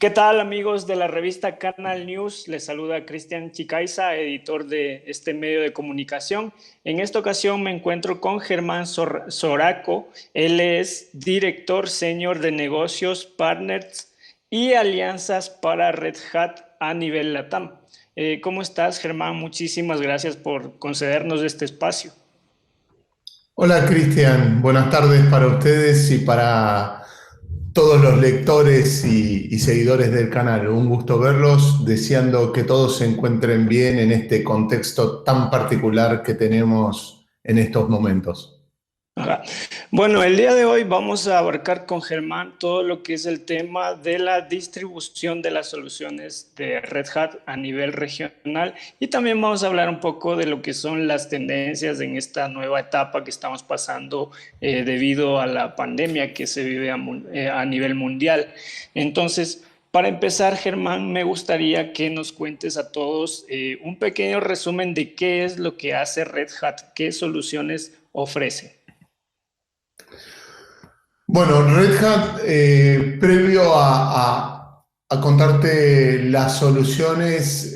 ¿Qué tal, amigos de la revista Canal News? Les saluda Cristian Chicaiza, editor de este medio de comunicación. En esta ocasión me encuentro con Germán Soraco. Él es director senior de negocios, partners y alianzas para Red Hat a nivel LATAM. ¿Cómo estás, Germán? Muchísimas gracias por concedernos este espacio. Hola Cristian, buenas tardes para ustedes y para todos los lectores y seguidores del canal. Un gusto verlos, deseando que todos se encuentren bien en este contexto tan particular que tenemos en estos momentos. Ajá. Bueno, el día de hoy vamos a abarcar con Germán todo lo que es el tema de la distribución de las soluciones de Red Hat a nivel regional y también vamos a hablar un poco de lo que son las tendencias en esta nueva etapa que estamos pasando debido a la pandemia que se vive a nivel mundial. Entonces, para empezar, Germán, me gustaría que nos cuentes a todos un pequeño resumen de qué es lo que hace Red Hat, qué soluciones ofrece. Bueno, Red Hat, previo a contarte las soluciones,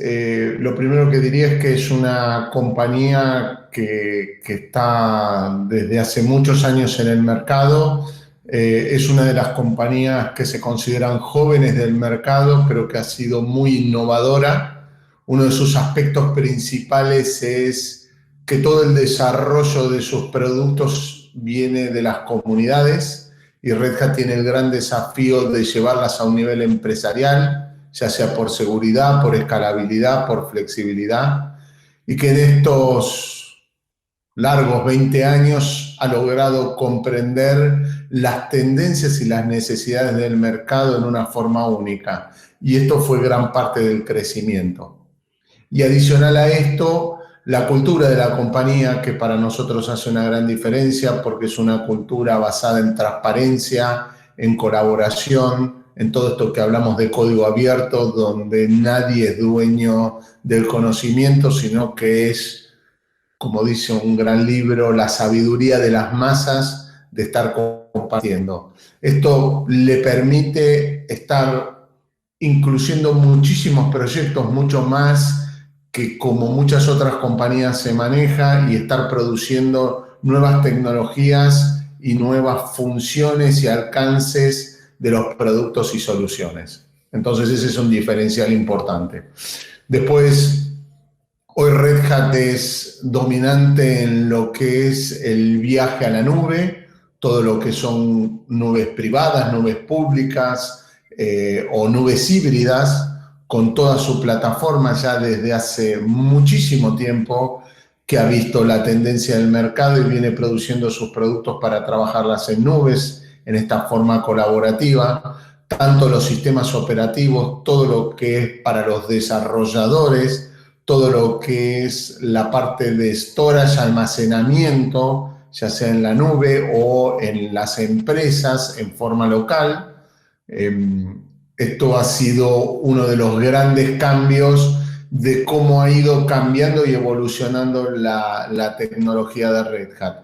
lo primero que diría es que es una compañía que está desde hace muchos años en el mercado. Es una de las compañías que se consideran jóvenes del mercado, pero que ha sido muy innovadora. Uno de sus aspectos principales es que todo el desarrollo de sus productos viene de las comunidades. Y Red Hat tiene el gran desafío de llevarlas a un nivel empresarial, ya sea por seguridad, por escalabilidad, por flexibilidad, y que en estos largos 20 años ha logrado comprender las tendencias y las necesidades del mercado en una forma única. Y esto fue gran parte del crecimiento. Y adicional a esto, la cultura de la compañía, que para nosotros hace una gran diferencia porque es una cultura basada en transparencia, en colaboración, en todo esto que hablamos de código abierto, donde nadie es dueño del conocimiento, sino que es, como dice un gran libro, la sabiduría de las masas de estar compartiendo. Esto le permite estar incluyendo muchísimos proyectos, mucho más que como muchas otras compañías se maneja, y estar produciendo nuevas tecnologías y nuevas funciones y alcances de los productos y soluciones. Entonces ese es un diferencial importante. Después, hoy Red Hat es dominante en lo que es el viaje a la nube, todo lo que son nubes privadas, nubes públicas o nubes híbridas, con toda su plataforma ya desde hace muchísimo tiempo, que ha visto la tendencia del mercado y viene produciendo sus productos para trabajarlas en nubes, en esta forma colaborativa, tanto los sistemas operativos, todo lo que es para los desarrolladores, todo lo que es la parte de storage, almacenamiento, ya sea en la nube o en las empresas en forma local. Esto ha sido uno de los grandes cambios de cómo ha ido cambiando y evolucionando la tecnología de Red Hat.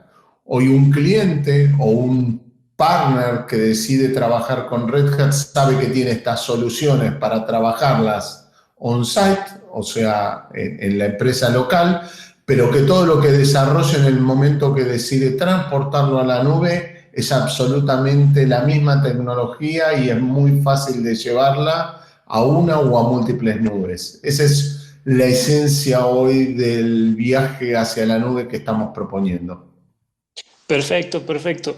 Hoy un cliente o un partner que decide trabajar con Red Hat sabe que tiene estas soluciones para trabajarlas on-site, o sea, en la empresa local, pero que todo lo que desarrolle en el momento que decide transportarlo a la nube es absolutamente la misma tecnología y es muy fácil de llevarla a una o a múltiples nubes. Esa es la esencia hoy del viaje hacia la nube que estamos proponiendo. Perfecto, perfecto.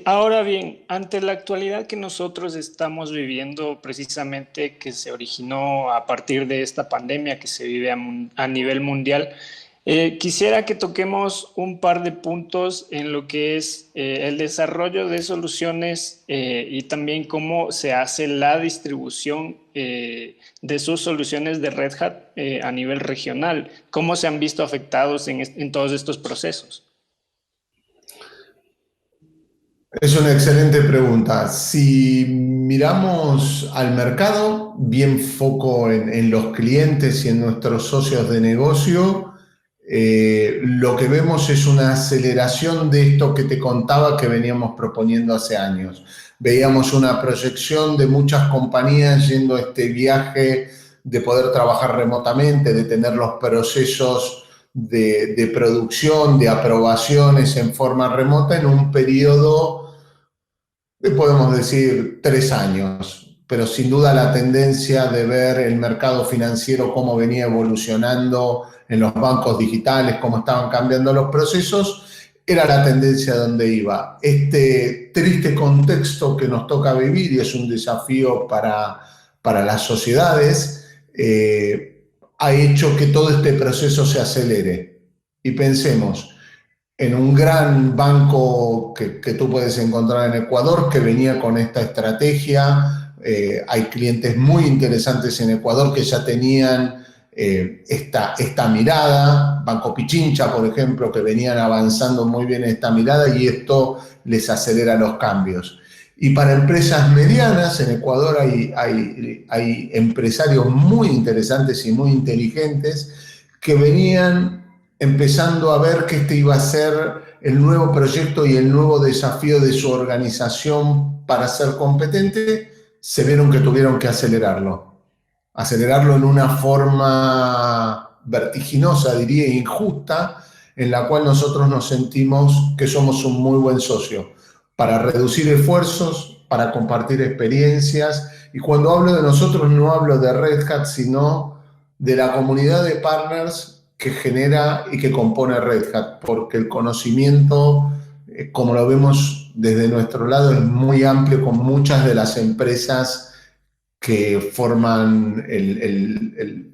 Ahora bien, ante la actualidad que nosotros estamos viviendo, precisamente que se originó a partir de esta pandemia que se vive a nivel mundial, quisiera que toquemos un par de puntos en lo que es el desarrollo de soluciones y también cómo se hace la distribución de sus soluciones de Red Hat a nivel regional, cómo se han visto afectados en todos estos procesos. Es una excelente pregunta. Si miramos al mercado, bien foco en los clientes y en nuestros socios de negocio, lo que vemos es una aceleración de esto que te contaba que veníamos proponiendo hace años. Veíamos una proyección de muchas compañías yendo a este viaje de poder trabajar remotamente, de tener los procesos de producción, de aprobaciones en forma remota en un periodo, podemos decir, 3 años. Pero sin duda la tendencia de ver el mercado financiero, cómo venía evolucionando en los bancos digitales, cómo estaban cambiando los procesos, era la tendencia donde iba. Este triste contexto que nos toca vivir, y es un desafío para las sociedades, ha hecho que todo este proceso se acelere. Y pensemos en un gran banco que tú puedes encontrar en Ecuador que venía con esta estrategia. Hay clientes muy interesantes en Ecuador que ya tenían esta mirada. Banco Pichincha, por ejemplo, que venían avanzando muy bien en esta mirada, y esto les acelera los cambios. Y para empresas medianas, en Ecuador hay empresarios muy interesantes y muy inteligentes que venían empezando a ver que este iba a ser el nuevo proyecto y el nuevo desafío de su organización para ser competente. Se vieron que tuvieron que acelerarlo en una forma vertiginosa, diría, injusta, en la cual nosotros nos sentimos que somos un muy buen socio para reducir esfuerzos, para compartir experiencias. Y cuando hablo de nosotros no hablo de Red Hat, sino de la comunidad de partners que genera y que compone Red Hat, porque el conocimiento, como lo vemos desde nuestro lado, es muy amplio, con muchas de las empresas que forman el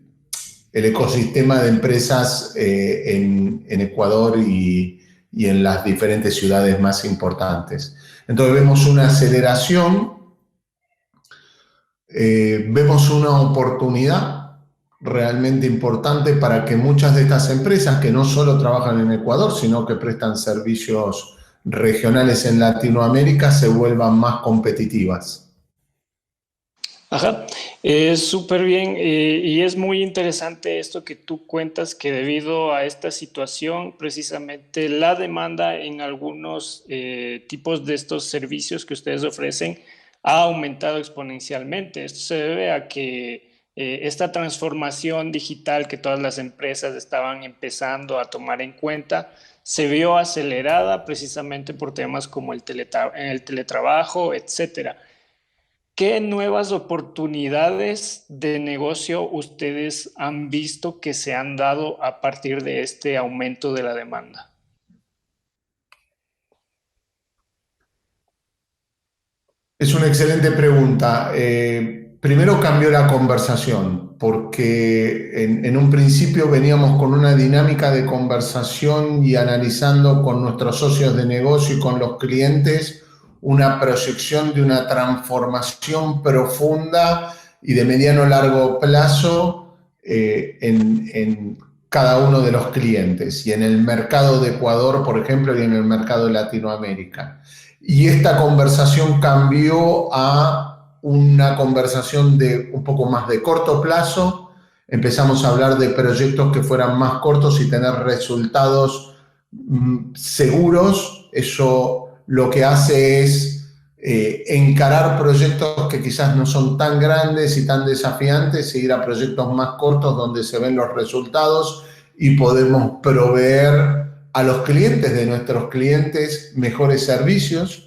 ecosistema de empresas en Ecuador y en las diferentes ciudades más importantes. Entonces vemos una aceleración, vemos una oportunidad realmente importante para que muchas de estas empresas, que no solo trabajan en Ecuador, sino que prestan servicios regionales en Latinoamérica, se vuelvan más competitivas. Ajá, es súper bien y es muy interesante esto que tú cuentas, que debido a esta situación, precisamente la demanda en algunos tipos de estos servicios que ustedes ofrecen ha aumentado exponencialmente. Esto se debe a que esta transformación digital que todas las empresas estaban empezando a tomar en cuenta se vio acelerada precisamente por temas como el teletrabajo, etcétera. ¿Qué nuevas oportunidades de negocio ustedes han visto que se han dado a partir de este aumento de la demanda? Es una excelente pregunta. Primero cambió la conversación, porque en un principio veníamos con una dinámica de conversación y analizando con nuestros socios de negocio y con los clientes una proyección de una transformación profunda y de mediano a largo plazo en cada uno de los clientes, y en el mercado de Ecuador, por ejemplo, y en el mercado de Latinoamérica. Y esta conversación cambió a una conversación de un poco más de corto plazo. Empezamos a hablar de proyectos que fueran más cortos y tener resultados seguros. Eso lo que hace es encarar proyectos que quizás no son tan grandes y tan desafiantes, e ir a proyectos más cortos donde se ven los resultados y podemos proveer a los clientes de nuestros clientes mejores servicios.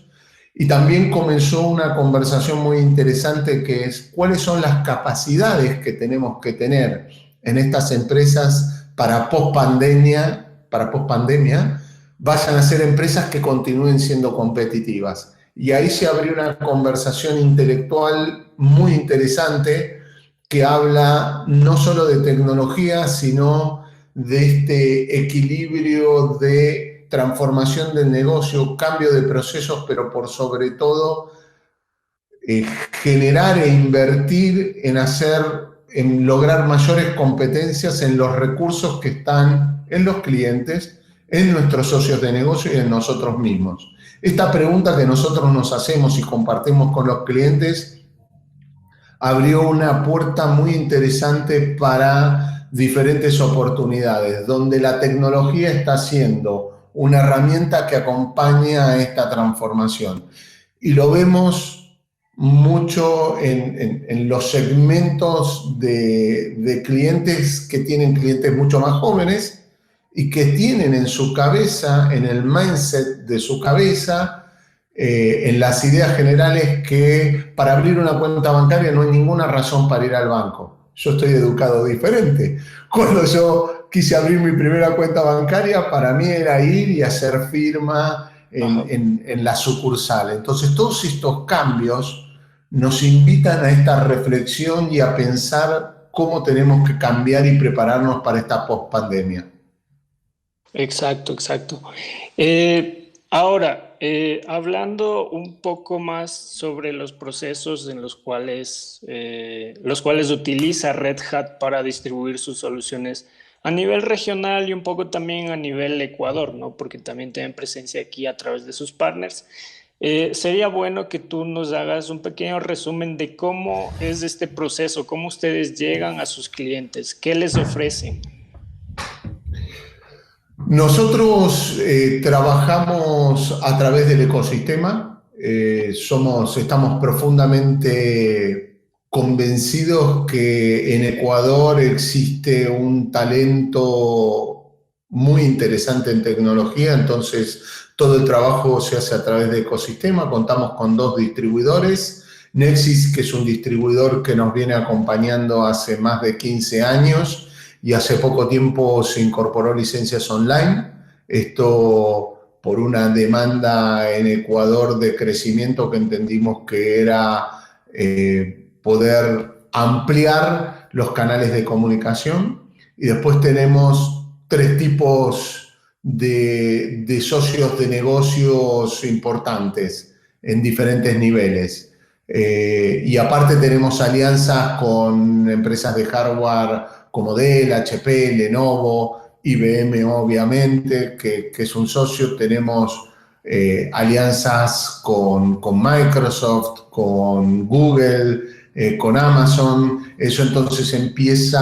Y también comenzó una conversación muy interesante, que es cuáles son las capacidades que tenemos que tener en estas empresas para post-pandemia vayan a ser empresas que continúen siendo competitivas. Y ahí se abrió una conversación intelectual muy interesante que habla no solo de tecnología, sino de este equilibrio de transformación del negocio, cambio de procesos, pero por sobre todo generar e invertir en lograr mayores competencias en los recursos que están en los clientes, en nuestros socios de negocio y en nosotros mismos. Esta pregunta que nosotros nos hacemos y compartimos con los clientes abrió una puerta muy interesante para diferentes oportunidades, donde la tecnología está siendo una herramienta que acompaña a esta transformación. Y lo vemos mucho en los segmentos de clientes que tienen clientes mucho más jóvenes y que tienen en su cabeza, en el mindset de su cabeza, en las ideas generales, que para abrir una cuenta bancaria no hay ninguna razón para ir al banco. Yo estoy educado diferente. Cuando yo quise abrir mi primera cuenta bancaria, para mí era ir y hacer firma en la sucursal. Entonces, todos estos cambios nos invitan a esta reflexión y a pensar cómo tenemos que cambiar y prepararnos para esta pospandemia. Exacto, exacto. Ahora, hablando un poco más sobre los procesos en los cuales utiliza Red Hat para distribuir sus soluciones a nivel regional y un poco también a nivel Ecuador, ¿no? Porque también tienen presencia aquí a través de sus partners. Sería bueno que tú nos hagas un pequeño resumen de cómo es este proceso, cómo ustedes llegan a sus clientes, qué les ofrecen. Nosotros trabajamos a través del ecosistema. Estamos profundamente convencidos que en Ecuador existe un talento muy interesante en tecnología, entonces todo el trabajo se hace a través del ecosistema. Contamos con 2 distribuidores. Nexis, que es un distribuidor que nos viene acompañando hace más de 15 años, y hace poco tiempo se incorporó licencias online. Esto por una demanda en Ecuador de crecimiento que entendimos que era poder ampliar los canales de comunicación. Y después tenemos 3 tipos de socios de negocios importantes en diferentes niveles. Y aparte tenemos alianzas con empresas de hardware como Dell, HP, Lenovo, IBM obviamente, que es un socio. Tenemos alianzas con Microsoft, con Google, con Amazon. Eso entonces empieza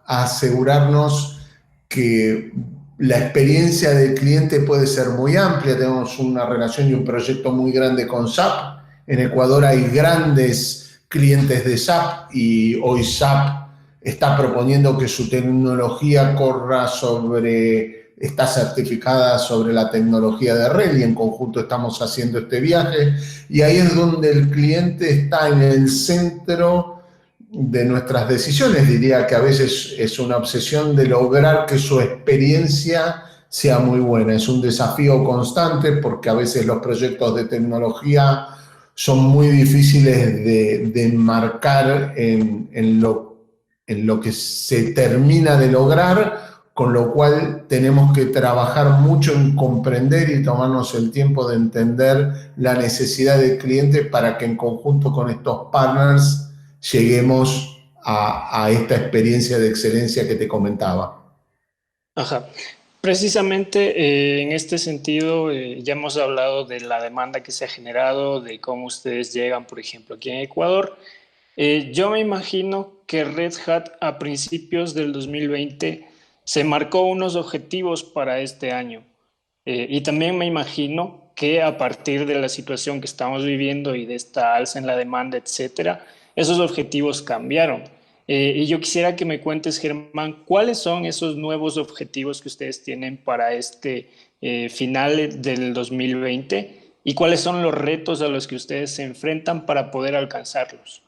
a asegurarnos que la experiencia del cliente puede ser muy amplia. Tenemos una relación y un proyecto muy grande con SAP. En Ecuador hay grandes clientes de SAP y hoy SAP está proponiendo que su tecnología está certificada sobre la tecnología de RHEL, y en conjunto estamos haciendo este viaje. Y ahí es donde el cliente está en el centro de nuestras decisiones. Diría que a veces es una obsesión de lograr que su experiencia sea muy buena. Es un desafío constante porque a veces los proyectos de tecnología son muy difíciles de enmarcar en lo que se termina de lograr, con lo cual tenemos que trabajar mucho en comprender y tomarnos el tiempo de entender la necesidad del cliente para que en conjunto con estos partners lleguemos a esta experiencia de excelencia que te comentaba. Ajá. Precisamente en este sentido, ya hemos hablado de la demanda que se ha generado, de cómo ustedes llegan, por ejemplo, aquí en Ecuador. Yo me imagino que Red Hat a principios del 2020 se marcó unos objetivos para este año. Y también me imagino que a partir de la situación que estamos viviendo y de esta alza en la demanda, etcétera, esos objetivos cambiaron. Y yo quisiera que me cuentes, Germán, ¿cuáles son esos nuevos objetivos que ustedes tienen para este final del 2020 y cuáles son los retos a los que ustedes se enfrentan para poder alcanzarlos?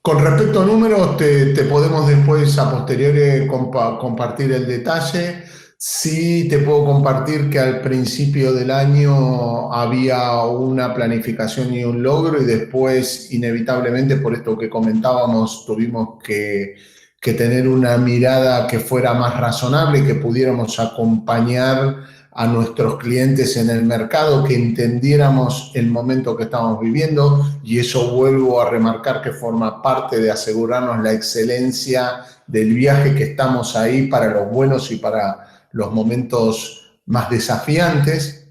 Con respecto a números, te podemos después a posteriori compartir el detalle. Sí te puedo compartir que al principio del año había una planificación y un logro, y después inevitablemente, por esto que comentábamos, tuvimos que tener una mirada que fuera más razonable, que pudiéramos acompañar a nuestros clientes en el mercado, que entendiéramos el momento que estamos viviendo, y eso vuelvo a remarcar que forma parte de asegurarnos la excelencia del viaje, que estamos ahí para los buenos y para los momentos más desafiantes.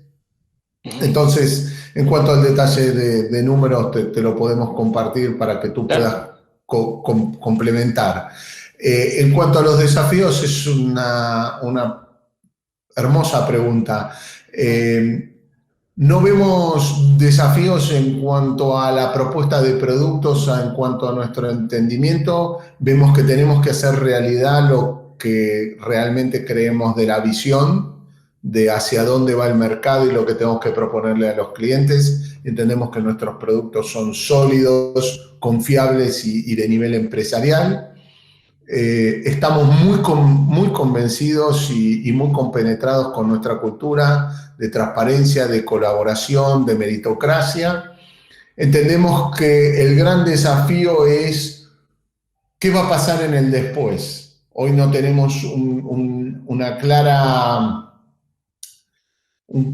Entonces, en cuanto al detalle de números, te lo podemos compartir para que tú puedas Claro. complementar. En cuanto a los desafíos, es una hermosa pregunta. No vemos desafíos en cuanto a la propuesta de productos, en cuanto a nuestro entendimiento. Vemos que tenemos que hacer realidad lo que realmente creemos de la visión, de hacia dónde va el mercado y lo que tenemos que proponerle a los clientes. Entendemos que nuestros productos son sólidos, confiables y de nivel empresarial. Estamos muy convencidos y muy compenetrados con nuestra cultura de transparencia, de colaboración, de meritocracia. Entendemos que el gran desafío es qué va a pasar en el después. Hoy no tenemos un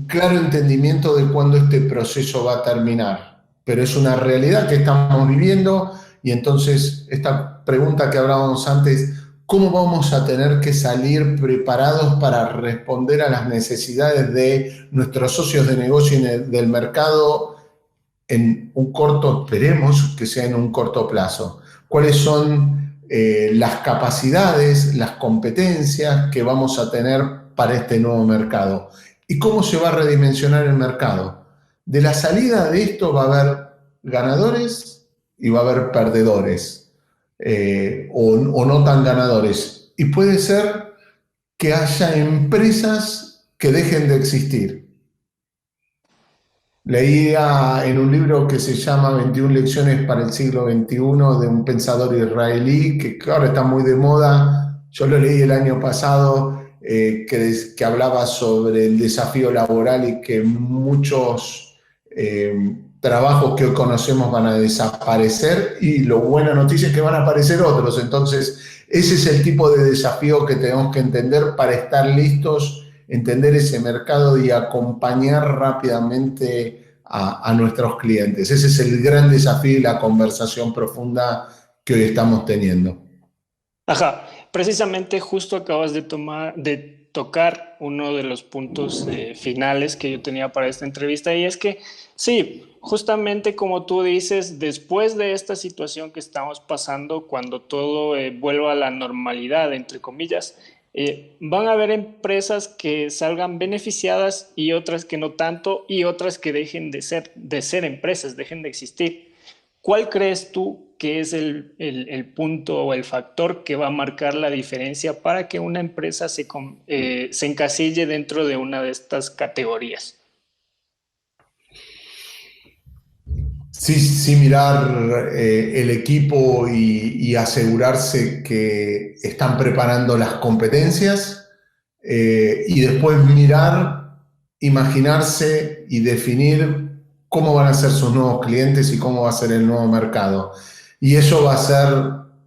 claro entendimiento de cuándo este proceso va a terminar, pero es una realidad que estamos viviendo. Y entonces esta pregunta que hablábamos antes, ¿cómo vamos a tener que salir preparados para responder a las necesidades de nuestros socios de negocio y del mercado en un corto, esperemos que sea en un corto plazo? ¿Cuáles son las capacidades, las competencias que vamos a tener para este nuevo mercado? ¿Y cómo se va a redimensionar el mercado? De la salida de esto va a haber ganadores y va a haber perdedores, o no tan ganadores. Y puede ser que haya empresas que dejen de existir. Leía en un libro que se llama 21 lecciones para el siglo XXI de un pensador israelí que ahora está muy de moda. Yo lo leí el año pasado, que hablaba sobre el desafío laboral y que muchos trabajos que hoy conocemos van a desaparecer, y la buena noticia es que van a aparecer otros. Entonces, ese es el tipo de desafío que tenemos que entender para estar listos, entender ese mercado y acompañar rápidamente a nuestros clientes. Ese es el gran desafío y la conversación profunda que hoy estamos teniendo. Ajá, precisamente justo acabas de tocar uno de los puntos finales que yo tenía para esta entrevista, y es que sí, justamente como tú dices, después de esta situación que estamos pasando, cuando todo vuelva a la normalidad, entre comillas, van a haber empresas que salgan beneficiadas y otras que no tanto, y otras que dejen de ser empresas, dejen de existir. ¿Cuál crees tú que es el punto o el factor que va a marcar la diferencia para que una empresa se encasille dentro de una de estas categorías? Sí, sí, mirar el equipo y asegurarse que están preparando las competencias, y después mirar, imaginarse y definir cómo van a ser sus nuevos clientes y cómo va a ser el nuevo mercado. Y eso va a ser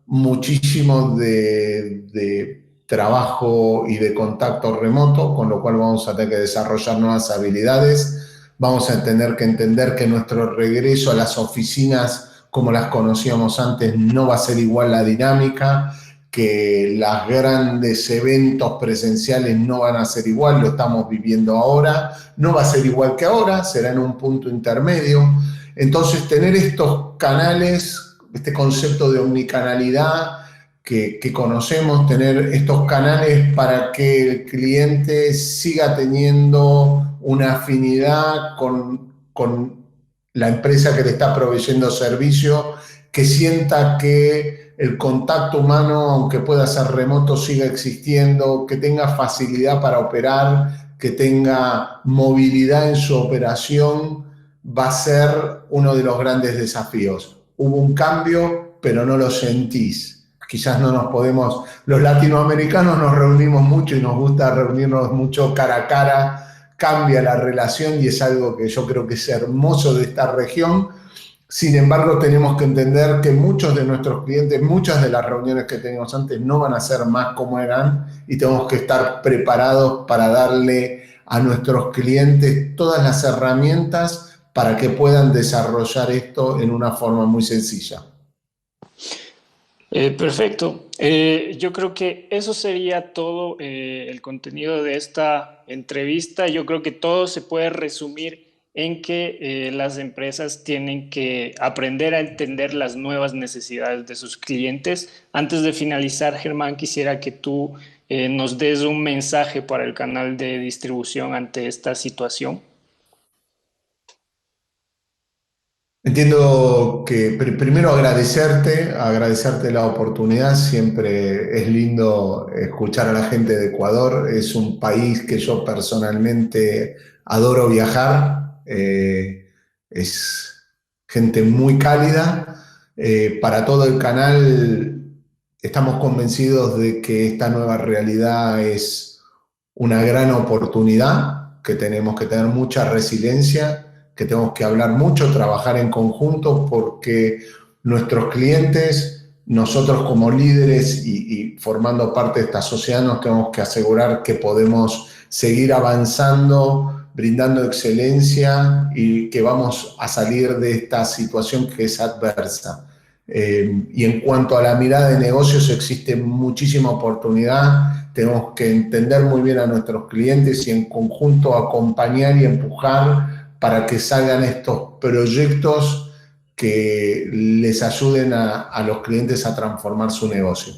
muchísimo de trabajo y de contacto remoto, con lo cual vamos a tener que desarrollar nuevas habilidades. Vamos a tener que entender que nuestro regreso a las oficinas como las conocíamos antes no va a ser igual la dinámica, que los grandes eventos presenciales no van a ser igual, lo estamos viviendo ahora, no va a ser igual que ahora, será en un punto intermedio. Entonces, tener estos canales, este concepto de omnicanalidad que conocemos, tener estos canales para que el cliente siga teniendo una afinidad con la empresa que le está proveyendo servicio, que sienta que el contacto humano, aunque pueda ser remoto, siga existiendo, que tenga facilidad para operar, que tenga movilidad en su operación, va a ser uno de los grandes desafíos. Hubo un cambio, pero no lo sentís. Quizás no nos podemos, los latinoamericanos nos reunimos mucho y nos gusta reunirnos mucho cara a cara, cambia la relación y es algo que yo creo que es hermoso de esta región. Sin embargo, tenemos que entender que muchos de nuestros clientes, muchas de las reuniones que teníamos antes no van a ser más como eran, y tenemos que estar preparados para darle a nuestros clientes todas las herramientas para que puedan desarrollar esto en una forma muy sencilla. Perfecto. Yo creo que eso sería todo el contenido de esta entrevista. Yo creo que todo se puede resumir en que las empresas tienen que aprender a entender las nuevas necesidades de sus clientes. Antes de finalizar, Germán, quisiera que tú nos des un mensaje para el canal de distribución ante esta situación. Entiendo que primero agradecerte la oportunidad. Siempre es lindo escuchar a la gente de Ecuador. Es un país que yo personalmente adoro viajar. Es gente muy cálida. Para todo el canal estamos convencidos de que esta nueva realidad es una gran oportunidad, que tenemos que tener mucha resiliencia, que tenemos que hablar mucho, trabajar en conjunto, porque nuestros clientes, nosotros como líderes y formando parte de esta sociedad, nos tenemos que asegurar que podemos seguir avanzando, brindando excelencia y que vamos a salir de esta situación que es adversa. Y en cuanto a la mirada de negocios, existe muchísima oportunidad. Tenemos que entender muy bien a nuestros clientes y en conjunto acompañar y empujar para que salgan estos proyectos que les ayuden a los clientes a transformar su negocio.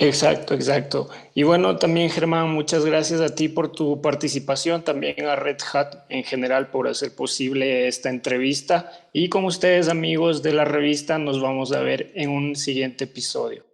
Exacto, exacto. Y bueno, también Germán, muchas gracias a ti por tu participación, también a Red Hat en general por hacer posible esta entrevista. Y con ustedes, amigos de la revista, nos vamos a ver en un siguiente episodio.